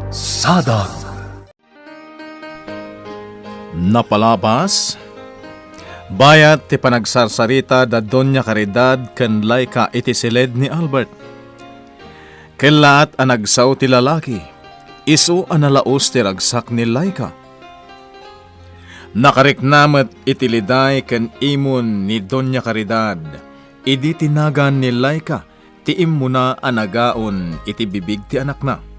Sadag. Napalabas, bayat ti panagsarsarita da Doña Caridad ken Laika iti silid ni Albert. Ken laat a nagsaw ti lalaki, isu a nalaos ti ragsak ni Laika. Nakariknamet iti liday ken imon ni Doña Caridad, idi tinagan ni Laika ti immuna a nagaon iti bibig ti anak na.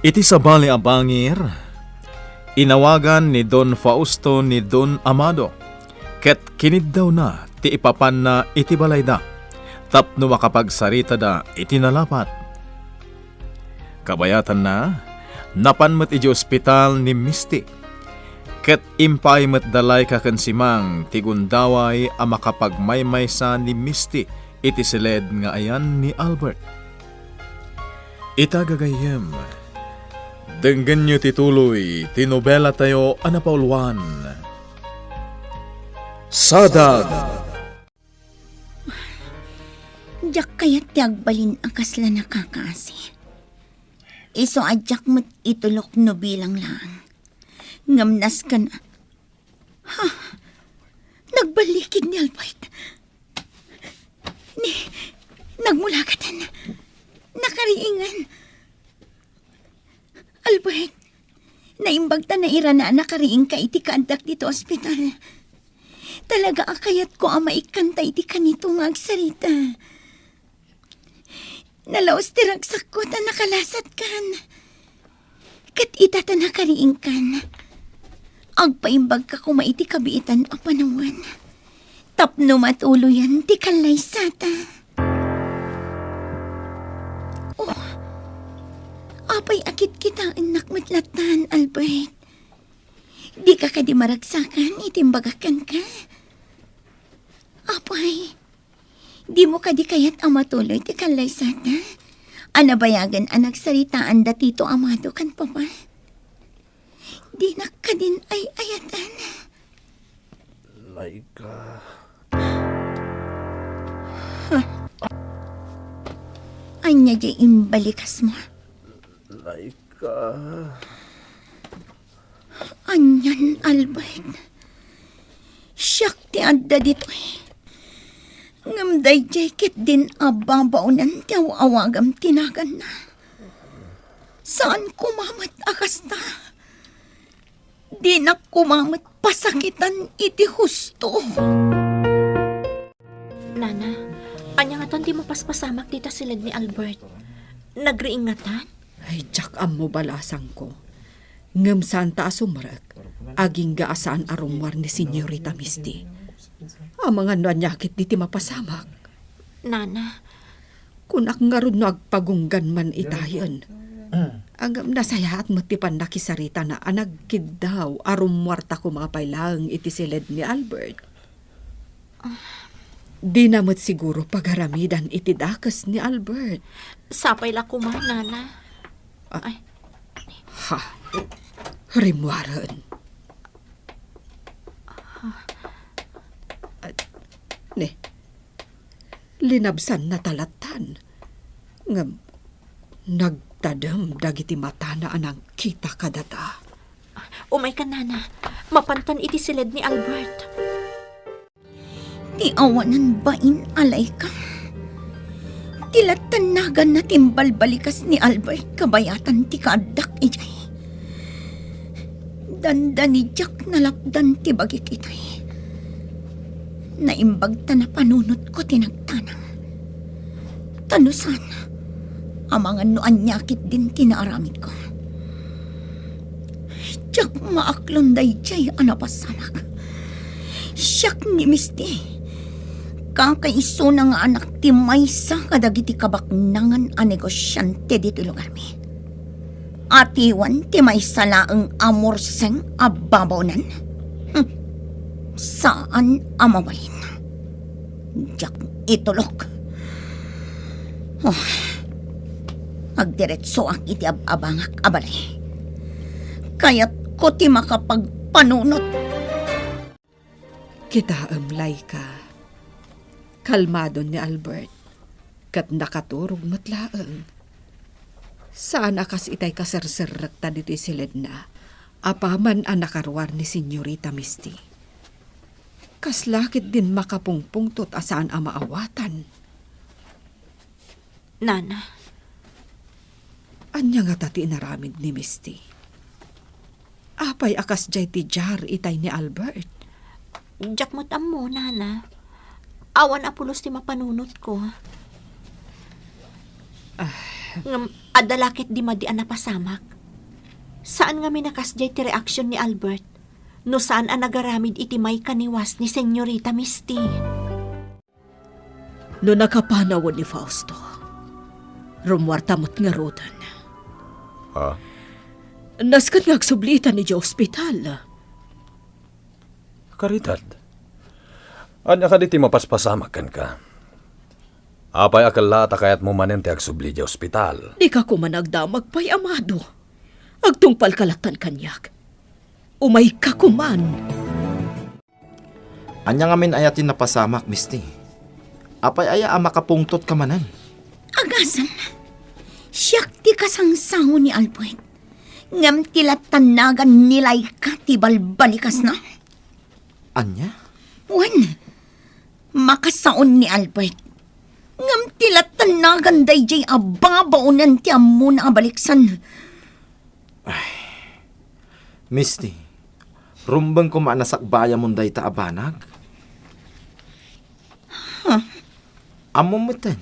Iti sabali a bangir, inawagan ni Don Fausto ni Don Amado, ket kinid daw na ti ipapan na iti balay da, tapno makapagsarita da iti nalapat. Kabayatan na, napanmet iti ospital ni Misty, ket impaymet dalay kakensimang ti gundaway a makapagmaymaysa ni Misty iti silid nga ayan ni Albert. Itagagayem, denggan nyo tituloy, tinobela tayo anapauluan. Sadag! Diyak kaya't tiagbalin ang kasla nakakaasi. Iso adyak mo't itulok no bilang lang. Ngamnas ka na. Ha? Nagbalikid ni Albert. Nagmulagatan. Nakariingan. Albert, naimbagta na ira na nakariing ka iti kaandak dito ospital. Talaga akayat ko ang maikanta iti kanito nga agsarita. Nalaos tiragsak ko ta nakalasat kan. Kat itata nakariing kan. Agpaimbag ka kumaiti kabiitan ang panawan. Tapno matuluyan ti kalay sata. Apay akit kita anak matlatan, Albert. Di ka di maragsakan, itimbagakan ka. Apay, di mo di kayat ang matuloy ti kalay sata. Anabayagan anak saritaan datito amado kan papa. Di na ka din ay ayatan. Laika. Anya di imbalikas mo. Laika. Anyan, Albert. Siyak ti adda dito eh. Ngamday jacket din ababaunan ti awagam tinagan na. Saan kumamat akas ta? Di na kumamat pasakitan iti husto. Nana, anya nga di mo paspasamak dita silid ni Albert. Nagriingatan? Ay, Jack, mo balasang ko. Ngam santa asumrek, aging gaasaan arumwar ni Senyorita Misty. Ang mga nanyakit di ti mapasamak. Nana, Kung akngarod no agpagunggan man itayon. Agam nasayaat mo ti nakisarita na anagkid daw arumwar ta kumapailang iti silid ni Albert. Di namot siguro pagharamidan iti dakas ni Albert. sapay la kuma, Nana. Ay, Ha, rimwaran. Ne, linabsan na talatan. Ngam, nagtadam dagiti mata na anang kita kadata. umay ka, Nana. Mapantan iti silid ni Albert. Ti awanan bain alay ka. Tilat tanagan na timbalbalikas ni Albert kabayatan ti kaadak ijay. Danda ni Jack nalapdan ti bagik itay. Naimbag ta na panunot ko tinagtanang. Tanusan, amangan no anyakit din tinaaramid ko. Jack maaklonday jay anapasamak. Siyak ni Misty. Kakaiso na nga anak ti maysa kadagiti kabaknangan a negosyante dito lugar mi. Atiwan ti maysa laeng amorseng ababaw nan. Saan amabalin? Diyak itulok. Agdiretso ang iti abangak abalay. Kaya't ko ti makapagpanunot. Kita Laika. Kalmado ni Albert. Kat nakaturog matlaang. Saan akas itay kaserserrekta dito isilid na, apaman ang nakarwar ni Senyorita Misty. Kaslakit din makapungpungtot asaan ang maawatan. Nana, Anya nga tati inaramid ni Misty. Apay akas jay ti jar itay ni Albert. jak mo mo, Nana. Awan apulos ti mapanunot ko. Ngam, adalakit di madian na pasamak. Saan nga minakasjay ti reaksyon ni Albert? No saan ang nagaramid iti may kaniwas ni Senyorita Misty? No nakapanawon ni Fausto, rumwartamot nga rodan. Ha? Naskat nga agsublitan ni Diyo ospital. Karidad. Anya ka diti mapaspasamakan ka. Apay akalata kayat mo manen ti agsubli di ospital. Di ka kumanagdamag pa'y amado. Agtungpal kalatan kanyak. Umay ka kuman. Anya nga min ayatin napasamak, Misty. Apay aya makapungtot ka manan. Agasan. Siyak ti kasangsango ni Albert. Ngam tila tanagan nilay ka ti balbalikas na. Anya? Wan. Makasaon ni Albert. Ngam tila tanagan dayjay ababaunan ti ammo na abaliksan. Misty, rumbang ko maanasakbaya mong day ta abanag? Amo mutan.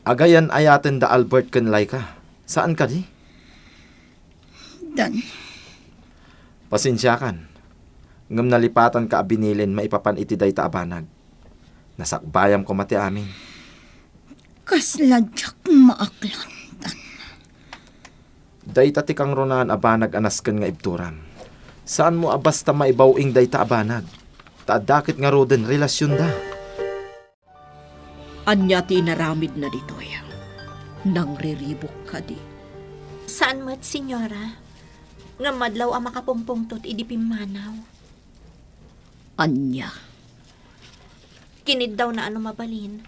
Agayan ayaten da Albert kanlay ka. Saan ka di? Dan. Pasensya kan. Ngam nalipatan ka abinilin maipapan iti day ta abanag. Nasakbayam ko mati amin. Kasladyak maaklan. Day ta tikang ronan abanag anasken nga ibturam. Saan mo abasta maibawing day ta abanag? Taadakit nga roden relasyon da. Anya ti naramid na ditoy. Nang riribok ka di. Saan mo't, Senyora? Nga madlaw ang makapumpungtot idi pimanaw. Anya. Kinid daw na ano mabalin.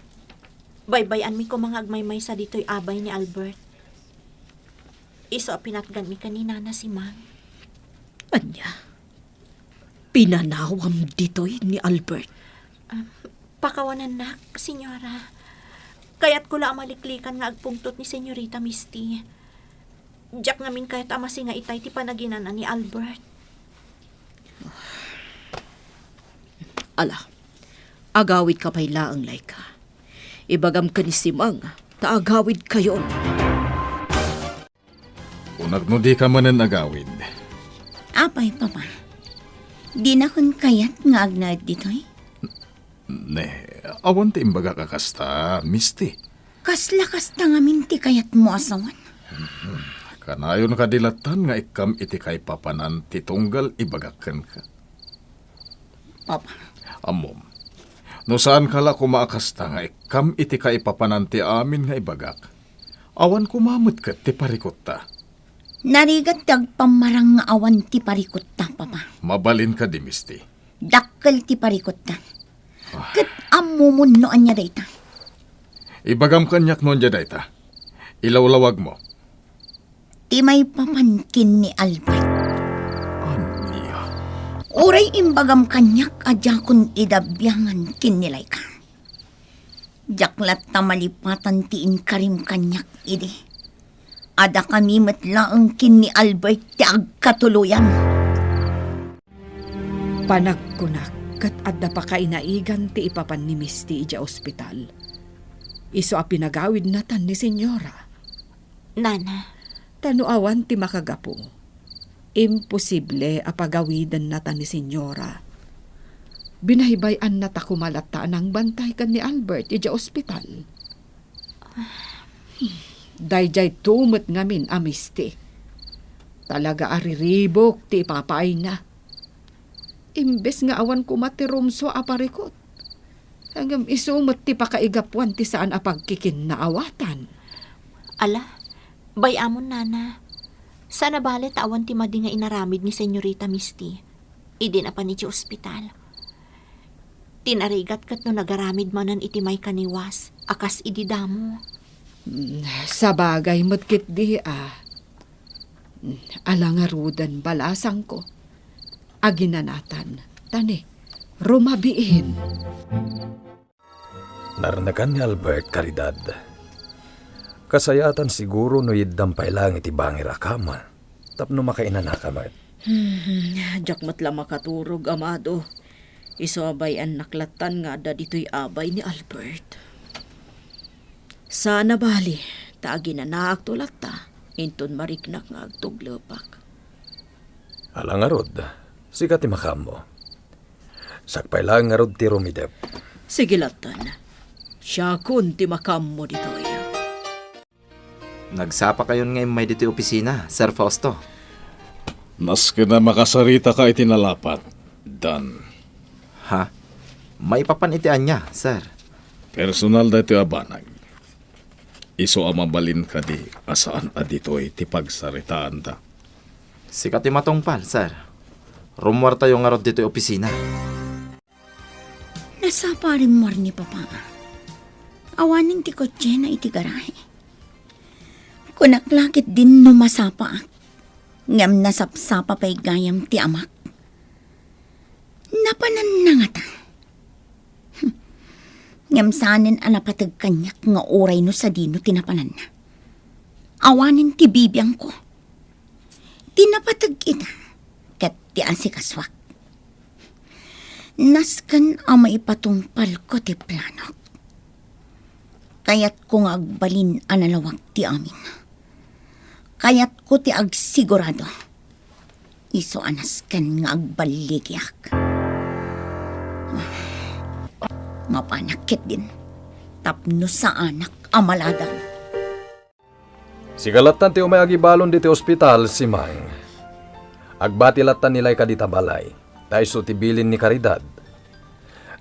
Baybayan mi ko mga agmaymay sa dito'y abay ni Albert. Iso pinatgan mi kanina na si Mang. Anya. Pinanawam ditoy ni Albert. Pakawanan na, Senyora. Kaya't ko lang maliklikan nga agpungtot ni Senyorita Misty. Diyak ngamin kaya't amasi nga itay ti panaginanan ni Albert. Ala, agawid ka pa'y laang layka. Ibagam ka ni Simang, taagawid kayon. Unag no di ka manan agawid. Apay, Papa. Di na kun kayat nga agnad ditoy. Ne, awan ti imbaga kakasta, Misty. Kaslakas ta nga minti kayat mo asawan. Kanayon kadilatan nga ikam iti kay papanan ti tunggal ibagakan ka. Papa, Amom, no saan kala kumaakasta nga ikam iti kay papanan ti amin nga ibagak. Awan kumamot ka ti parikot ta. narigat tagpamarang nga awan ti parikot ta, Papa. Mabalin ka di, Misty. Dakkel ti parikot ta. Kat amumunoan niya dayta. Ibagam kanyak noon dyan dayta. Ilawlawag mo. Ti may papankin ni Albert. Aniya. Uray imbagam kanyak adya kun idabyangan kinilay ka. Jaklat ta malipatan tiin karim kanyak idi. Ada kami matlaang kin ni Albert ti agkatuluyan. Panagkunak kat adda pa kainaigan ti ipapan ni Misty ija ospital. Iso a pinagawid natan ni Senyora. Nana, Tanuawan ti makagapo. Imposible apagawidan natan ni Senyora. Binahibay-an na ta kumalata ng bantay kan ni Albert ija ospital. Dayjay tumot ngamin a Misty. Talaga ariribok ti ipapaay na. Imbes nga awan ko matirumso aparikot. Hanggang isumot ti pakaigapuan ti saan apagkikin na awatan. ala, bayamon, Nana. Sana balit awan ti madi nga inaramid ni Senyorita Misty. Idi na pa ni ti ospital. Tinarigat kat no nagaramid manan iti may kaniwas, akas idi damo. Sa bagay matkit di alangarudan balasang ko. Aginanatan, tani, rumabiin. Naranakan ni Albert Caridad. Kasayatan siguro no yiddampay lang iti bangir akama. Tapno makainanakamat. Jak matla makaturog, amado. Iso abay ang naklatan nga da dito'y abay ni Albert. Sana bali, taagi na naaktulat ta. Inton mariknak nga agtuglepak. Alangarod, sikat ti makamo. Sakpay lang nga rod ti rumidep. Sige latan. Siya kun ti makam mo dito'y. Nagsapa kayon ngayon may dito opisina, Sir Fausto. Nas ka na makasarita ka itinalapat, Dan. Ha? May papanitian niya, Sir. Personal dito abanag. Iso amabalin ka di asaan adito'y ti pagsaritaan ta. Sikat ti matungpal, Sir. Rumwar tayo nga rod dito opisina. Nasapa rin mo ni Papa. Awanin ti kotse na iti garahe. Kunaklakit din no masapa. Ngam nasapsapa pa'y gayam ti amak. Napanan na nga ta. Ngam sanin anapatag kanyak nga oray no sa dino tinapanan na. Awanin ti bibiyang ko. Tinapatag ita. Kat ti asikaswak. Naskan ang maipatungpal ko ti plano. Kaya't kung agbalin analawag ti amin. Kaya't ko ti agsigurado. Iso anas kan nga agbaligyak. Mapanakit din. Tapno sa anak amaladaw. Sigalatan ti umay agibalon diti ospital si Mang. Agbatilatan nilay kadita balay. Dahil tibilin ni Caridad.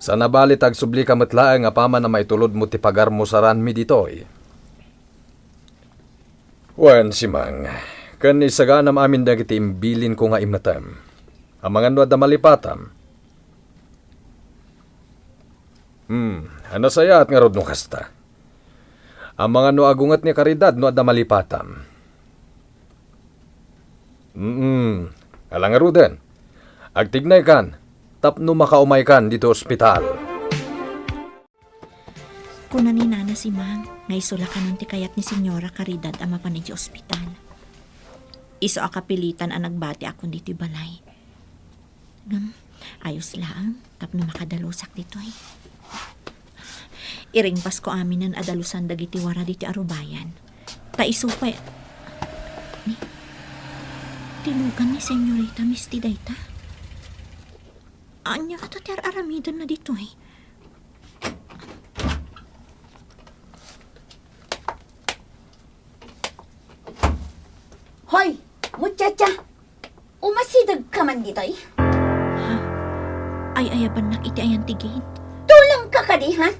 Sa nabalit agsubli ka matlaang nga pama na maitulod mo ti pagar mo sa ranmi ditoy. Wan si Mang, kan isaganam amin dagiti imbilin ko nga imnatam. Ang mga nuad na malipatam. Ano saya at nga rod no kasta. Ang mga nuagungat ni Caridad nuad na malipatam. Alang nga ruden. Agtignay kan, tapno makaumay kan dito ospital. Kuna ni Nana si Mang, nga isula ti kayat ni Senyora Caridad ama pa ni ospital. Iso akapilitan ang nagbati akong dito balay. Ayos lang, tapno makadalusak dito eh. Iringpas ko amin ang adalusan dagiti wara diti arubayan. Ta isupay. Tilugan ni Senyorita Misty dayta. Anya ka ti aramidan na dito eh. Hoy, muchacha! Umasidag ka man dito eh. Ay ayaban nak iti ayan tigid. Tulang ka kadi, ha?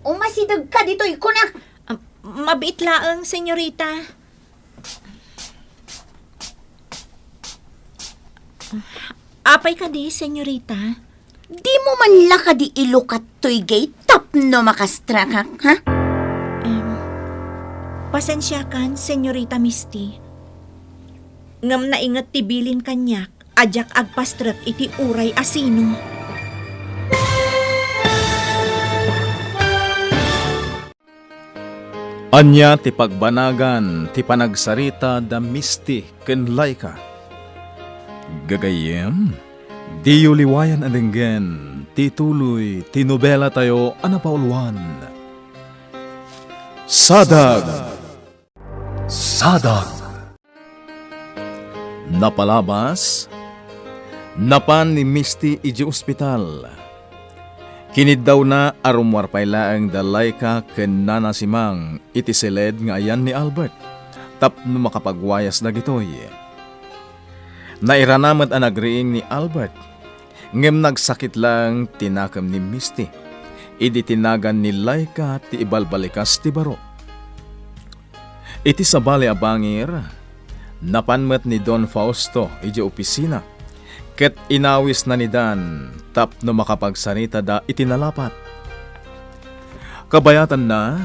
Umasidag ka dito eh, kunak! Mabait laang, senyorita. Apay ka di, senyorita. Di mo man laka di ilukat to'y gate tapno makastra ka, ha? Pasensya kan, senyorita Misty. Ngam na ingat tibilin kanyak, ajak agpastrat iti uray asino. Anya ti pagbanagan ti panagsarita da Misty ken Laika. Gagayem, di yuliwayan alinggen, tituloy, tinobela tayo anapauluan. Sadag! Sadag! Napalabas, napan ni Misty iji ospital. Kinid daw na arumwar paylaang dalay ka ken nanasimang iti seled nga ayan ni Albert. Tapno makapagwayas na gitoy. Nairanamat ang nagriing ni Albert. Ngem nagsakit lang tinakam ni Misty. Idi tinagan ni Laika ti ibalbalikas ti baro. Iti sabali abangir, napanmet ni Don Fausto iji opisina. Ket inawis na ni Dan, tapno makapagsanita da itinalapat. Kabayatan na,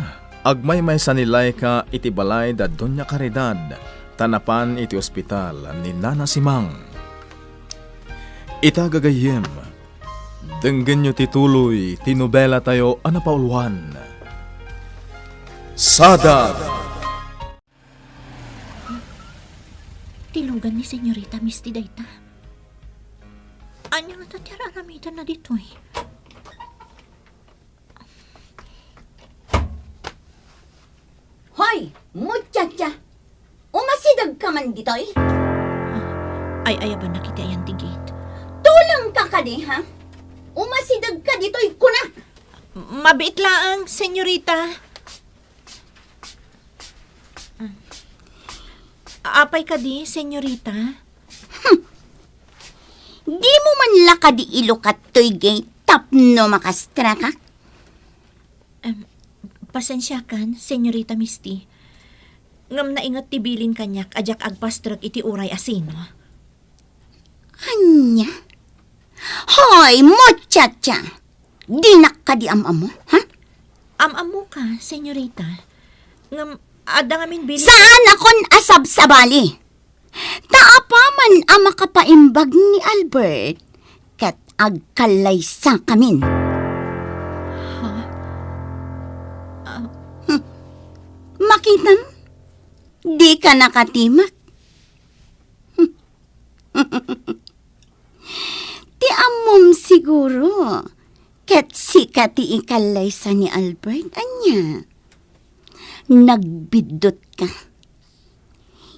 Agmay-may sa nilay ka iti balay da Doña Caridad, tanapan iti ospital ni Nana Simang. Itagagayem, denggen nyo tituloy, tinobela tayo anapaulwan. Sada! Tilugan ni Senyorita Misty dayta. Anya nga tatira aramida na dito eh. Hoy, muchacha! Umasidag ka man ditoy? Ay ayaban na kita yan tigit. Tulang ka kadi, ha? Umasidag ka ditoy kuna! Mabait laang, Senyorita. Apay ka di, Senyorita. Di mo man laka di ilukat to'y gate tapno makastra ka? Pasensya kan, Senyorita Misty. Ngam na ingat tibilin kanyak, ajak agpastrag iti uray asino. Anya? Hoy, muchacha! Dinak ka di amamo, ha? Am-amu ka, Senyorita. Ngam, ada ngamin bilin... Saan akon asab sa bali? Taapaman ang makapaimbag ni Albert kat agkalay sa kamin. Makitam? Di ka nakatimak? Ti amom siguro kat sikati ikalay sa ni Albert. Anya? Nagbidot ka.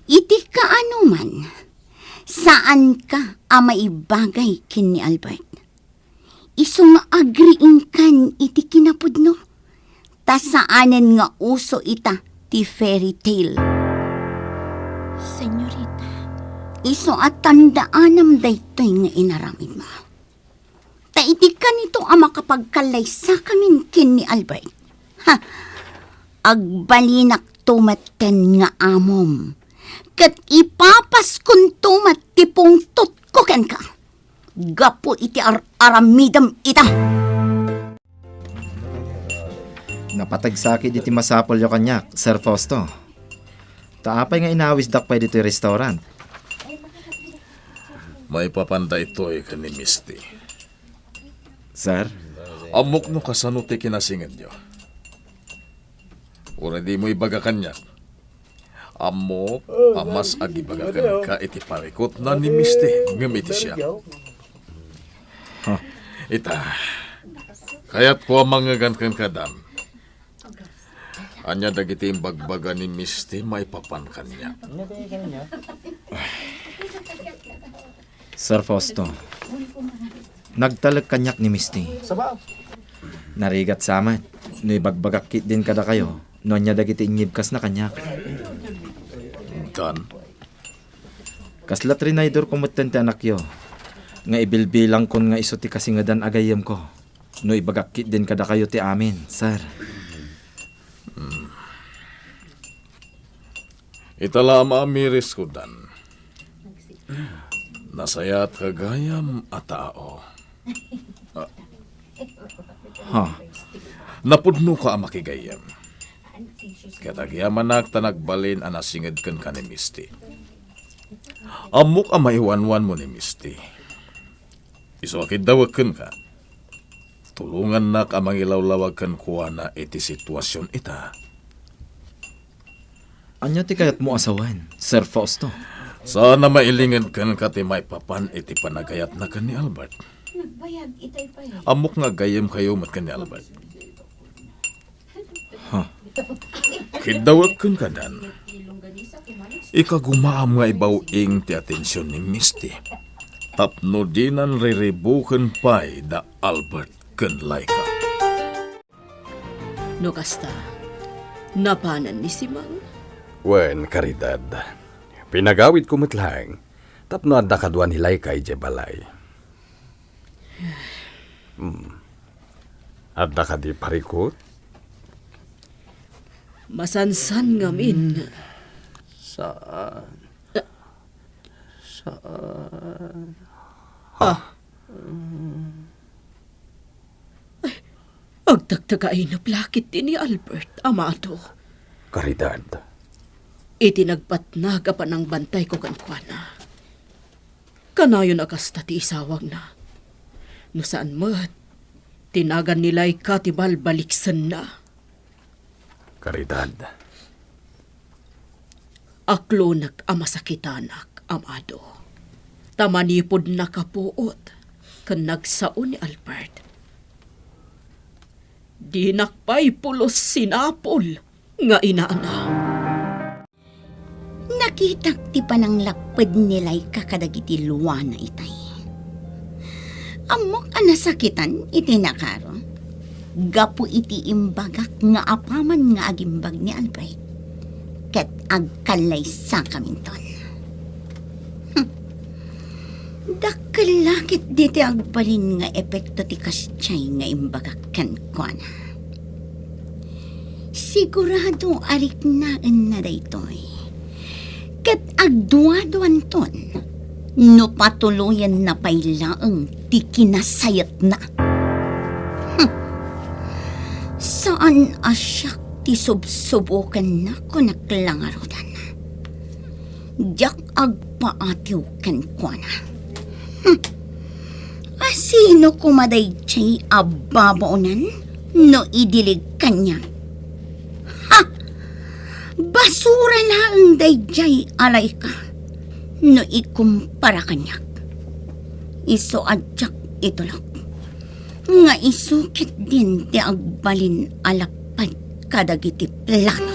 Iti ka anuman, saan ka maibagay kin ni Albert? Iso nga agriin kan iti kinapudno, ta saanen nga uso ita ti fairy tale. Senyorita. Iso at tandaanam daytoy nga inaramid mo. Ta iti ka nito makapagkalay sa kamin kin ni Albert. Ha, agbalinak tumaten nga amom. Kat ipapas kun tumat tipong tutkuken ka. Gapo iti aramidam ita. Napatagsakit iti masapol yo kanyak, Sir Fausto. Taapay nga inawis dakpay dito yung restaurant. May papanda ito ka ni Misty. Sir? Amok no kasano ti kinasingad nyo. Ura di mo ibagakan niya. Amok, amas agibagakan ka iti parikot na ni Misty. Ngamiti siya. Ita, kaya't ko amangagan kan kadam. Anya dagiti bagbaga ni Misty may papankan niya. Sir Fausto, nagtalag kanyak ni Misty. Narigat samat, no ibagbagakit din kada kayo, no anya dagiti inyibkas na kanyak. Dan, Kaslat rinaydor kumutten ti anak yo, nga ibilbilang kon nga iso ti kasingadan agayem ko, no ibagakit din kada kayo ti amin, sir. itala maamiris ko dan. Nasayat kagayam a tao. Ha, Napudno ka ang makigayam. Katagyaman tanagbalin ang nasingid kan ka ni Misty. Amok ang maiwanwan mo ni Misty. Iso akid dawag kan ka. Tulungan nak ang mangilawlawag kan kuha na iti sitwasyon ita. anya ti kayat mo asawan, Sir Fausto? Sana mailingan kan ka ti may papan iti panagayat na kan ni Albert. Amok nga gayam kayo mat kan ni Albert. Ha, Kidawag kan ka dan. Ikagumaam nga ibawing ti atensyon ni Misty. Tapno dinan riribukan pa'y da Albert kan Laika. No kasta, napanan ni Simang. Wen, Caridad. Pinagawid ko matlang. Tapno adda kadwa nilay kay Jebalay. Adda ka di parikot? Masansan ngamin. Agtagtagain na plakit din ni Albert, amado. Caridad, Itinagpatnaga pa ng bantay ko kankwana. Kanayo nakasta ti isawag na. No saan mat, tinagan nila'y katibal baliksan na. Caridad, Aklo nag-amasakitanak, amado. Tamanipod na kapuot, kan nagsaon ni Albert. Di nakpay pulos sinapol, nga inaana. Nakitak ti panang lapad nila'y kakadagiti luwa na itay. Amok anasakitan iti nakaro. Gapu iti imbagak nga apaman nga agimbag ni Albert. Ket agkalay sa kaminton. Dakkalakit diti agbalin nga epekto ti kasyay nga imbagak kankwana. Sigurado arik naan na daytoy. Ket agduaduan ton, no patuluyan na pailaang ti kinasayat na. Saan asyak ti subsubukan na kunaklangarudan? Diyak agpaatiw kankwana. Asino kumaday chay ababaunan no idilig kanya? Basura na ang dayjay alay ka no ikumpara kanyak. Iso adyak itulok. Nga isukit din ti agbalin alapad kadagiti plano.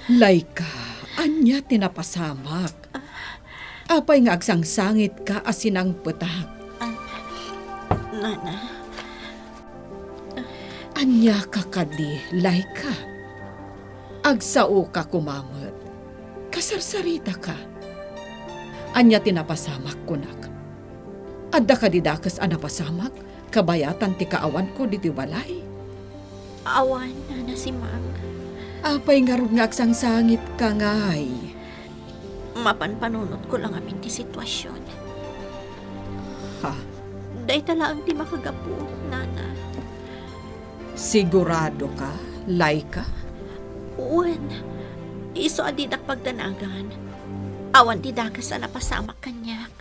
Laika, anya tinapasamak. Apay nga agsangsangit ka asinang petak. Nana, Anya ka kadi, Laika. Agsao ka kumamot. Kasarsarita ka. Anya tinapasamak kunak. Adda ka didakas anapasamak, kabayatan ti kaawan ko diti walay. awan na si Mang. Apay nga rog nga agsangsangit ka ngay. Mapanpanunot ko lang amin ti sitwasyon. Ha? Day talaang di makagapu, Nana. Sigurado ka, Laika? Uwan, iso adidak pagdanagan. Awan di dakas na napasamak kanyak.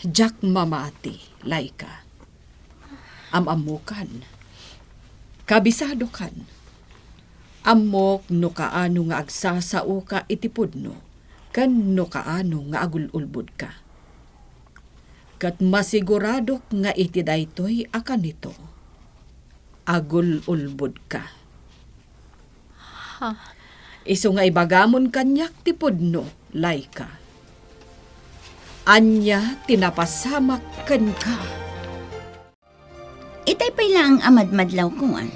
Jack mamati, Laika. Amamukan. Kabisado kan. Amok no kaano nga agsasao ka itipudno, kan no kaano nga agululbud ka. Kat masigurado nga iti daytoy akan nito. Agululbud ka. Ha? Iso nga ibagamon kanyak tipudno, Laika. Anya tinapasamak kan ka. Itay pa lang ang amadmadlaw ko ah.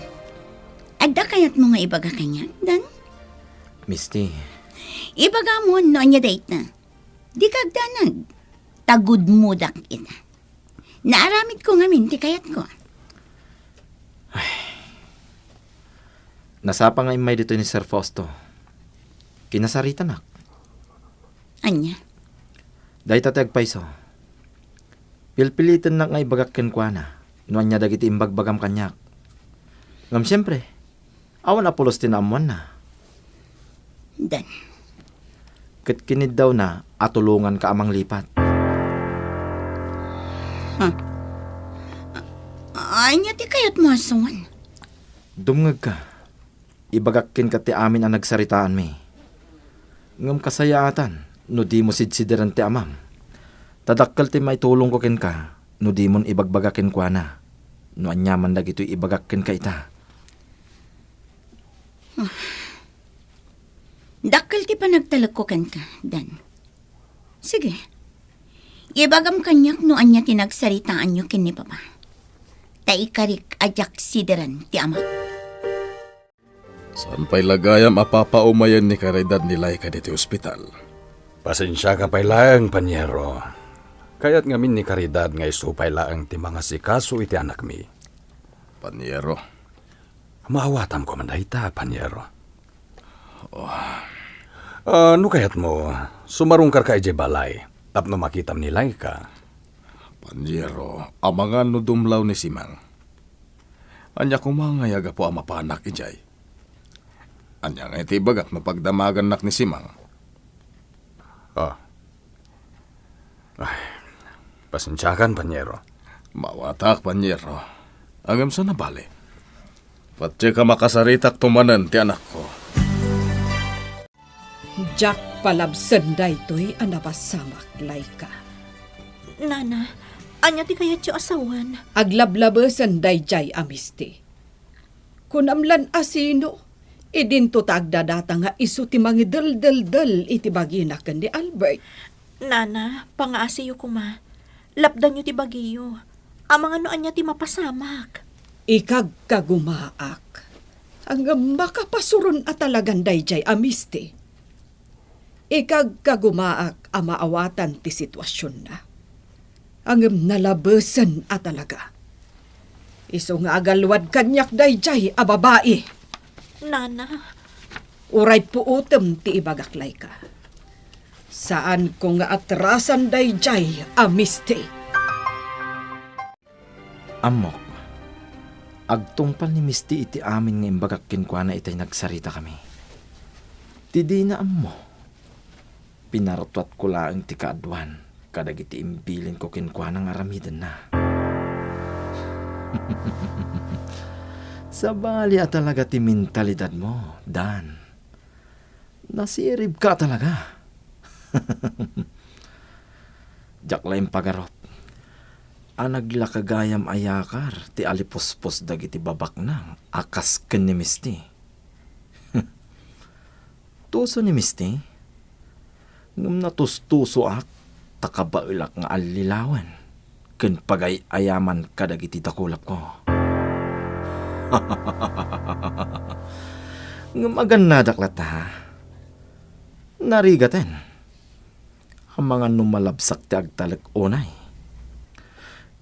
Agda kayat mo nga ibaga kanya, Dan? Misty, Ibaga mo no anya date na. Di kagdanag. Tagud mo dak ita. Naaramid ko nga minti kayat ko. nasapa nga imay dito ni Sir Fausto. Kinasarita nak. Anya? Dahi tatag paiso. Pilpilitan na nga ibagak kenkwana. Inuan niya dagiti imbagbagam kanyak. Ngam siyempre, awan apulos tinamuan na. Dan. Kat kinid daw na atulungan ka amang lipat. Anya ti kayat mo asawan. Dumngag ka. Ibagakkin ka ti amin ang nagsaritaan mi. Ngam kasayaatan, no di mo sidsideran ti amam. Tadakkal ti maitulong ko ken ka, no di mon ibagbagakin kwa na. No anyaman dagito'y ibagakkin ka ita. Dakkel ti panagtalag ko kan ka, Dan. Sige. Ibagam kanyak no anya tinagsaritaan nyo kin ni Papa. Taikarik ajak sideran ti ama. Saan pa'y lagayam apapaumayan ni Caridad ni Laika dito ospital? pasensya ka pa'y laang, Panyero. Kaya't ngamin ni Caridad nga isupay laang ti mga sikaso iti anak mi. Panyero. Maawatam ko man dahita, Panyero. Ano kayat mo? Sumarungkar ka ije balay. Tapno makitam ni Laika. Panyero, amangan no dumlaw ni Simang. Anya kumangayaga po ang mapanak ijay. Anya nga iti bagak no pagdamagan nak ni Simang. Oh. Ay, pasensyakan, Panyero. Mawatak, Panyero. Agam sa nabali. Patsi ka makasaritak tumanan ti anak ko. Jack palabsan daytoy ang napasamak, Laika. Nana, anya ti kayat yu asawan. Aglablabasan dayjay amisti. Kunamlan asino, idinto tagdadata nga iso ti mangidel-del-del iti baginakan ni Albert. Nana, pangaasiyo kuma. Lapdan yu ti bagiyo. Amang ano anya ti mapasamak. Ikag kagumaak. Ang makapasuron at talagang dayjay amisti. Ikag kagumaak ang maawatan ti sitwasyon na. Ang nalabasan at talaga. Iso nga agalwad kanyak dayjay a babae. Nana, Uray puutem ti ibagaklay ka. Saan ko nga atrasan dayjay amisti. Amok, agtungpal ni Misty iti amin nga imbagak kinkwana itay nagsarita kami. Ti di na ammo. Pinarotwat ko laang ti kaadwan, kadag iti imbilin ko kinkwana nga aramidan na. Sabali at talaga ti mentalidad mo, Dan. Nasirib ka talaga. Jakla yung pagarot. Anaglakagayam ayakar, ti alipuspos dagiti babak nang, akas ken ni Misty. Tuso ni Misty, ngam natustuso ak, takabailak nga alilawan, ken pagay ayaman kadagiti takulap ko. Ngam aganadak lata, narigaten, ang mga numalabsak ti agtalag unay.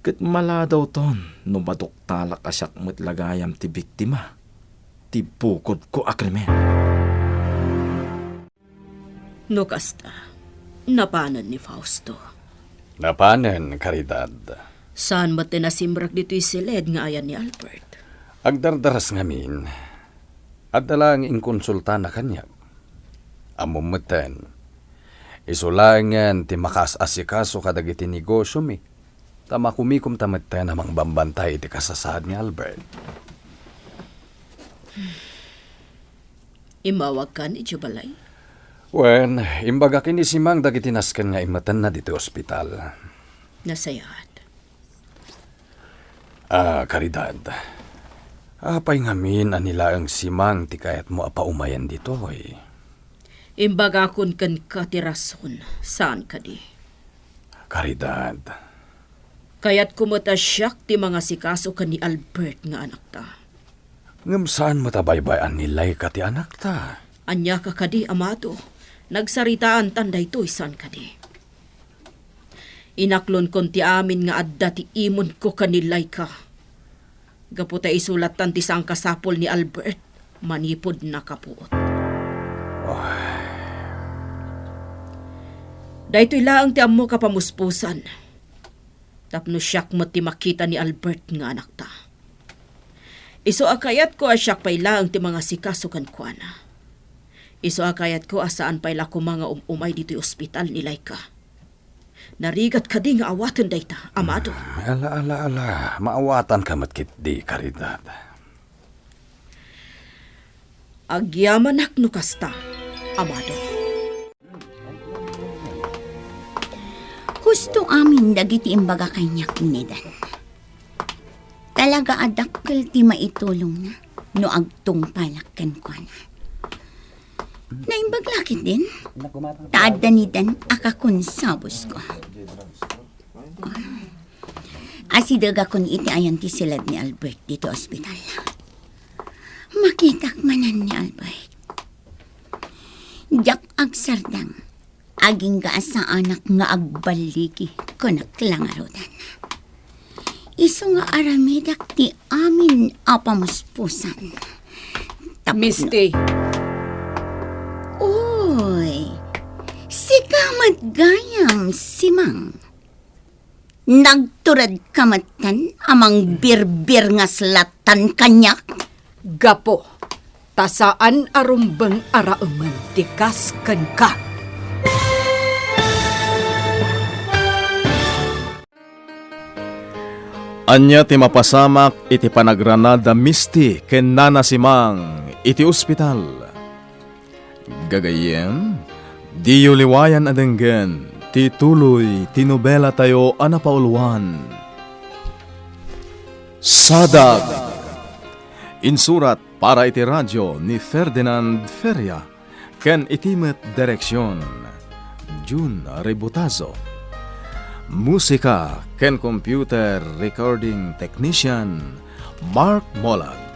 Ket mala daw ton, numaduktalak asyak mo't lagayam ti biktima. Ti bukod ko akrimen. No kasta, napanan ni Fausto. Napanen, Caridad. Saan mo tinasimrak dito'y silid nga ayan ni Albert? Agdardaras ngamin, at dalang inkonsulta na kanya. Amumutan, isulangan ti makas-asikaso kadagiti negosyo mi. Tama kumikom tamat namang bambantay iti kasasad ni Albert. Imawag ka ni Jubalay? Wen, imbaga kini simang dagiti nasken nga imatan na dito ospital. Nasayad. Caridad. Apay ngamin anila ang simang ti kayat mo apaumayan dito, eh. Imbaga kun kan katirason, saan ka di? Caridad. Kaya't kumatasyak ti mga sikaso ka ni Albert nga anak ta. Ngam saan mo tabaybayan nilay ka ti anak ta? Anya ka kadi, amado. Nagsaritaan tanday to'y saan kadi. Inaklon kon ti amin nga adda ti imon ko kanilay ka. Gaputa isulatan ti sang kasapol ni Albert, manipod na kapuot. Daytoy laang ti ammo kapamuspusan. Tapno siyak mo ti makita ni Albert nga anak ta. Iso akayat ko asyak pay laang ti mga sikasukan ko na. Iso akayat ko asaan pay lako mga umay dito'y ospital ni Laika. Narigat ka di nga awatan dayta, amado. Ala. Maawatan ka matkit di, Caridad. Agyaman no kasta, amado. Gusto amin dagiti imbaga kanya kinidan. Talaga adakkel ti maitulong na no agtung palakkan ko na. Naimbaglakit din. Taadda ni Dan akakun sabos ko. Asidaga kun iti ayan ti silad ni Albert dito ospital. Makitak manan ni Albert. Jak agsardang. Aging gaas sa anak nga agbaligi ko naklangarodan. Iso nga aramidak ti amin apamuspusan. Misty, Uy, Si kamat gayam si Mang. Nagturad kamatan amang birbir nga slatan kanyak. Gapo, tasaan arumbang araungan tikas kan ka. Anya ti mapasamak iti panagranada misti ken nana si Mang iti ospital. Gagayem, di liwayan adenggen ti tuloy ti nobela tayo anapauluan. Sadag! Insurat para iti radyo ni Ferdinand Feria ken itimet direksyon June Rebutazo. Musika ken computer recording technician Mark Molag.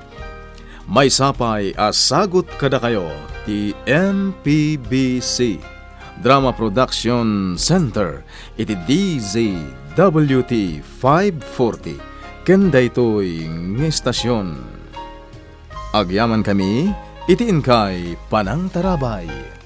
May sapay asagot kada kayo ti MPBC Drama Production Center iti DZWT 540 ken daytoy ng estasyon. Agyaman kami iti inkay Panang Tarabay.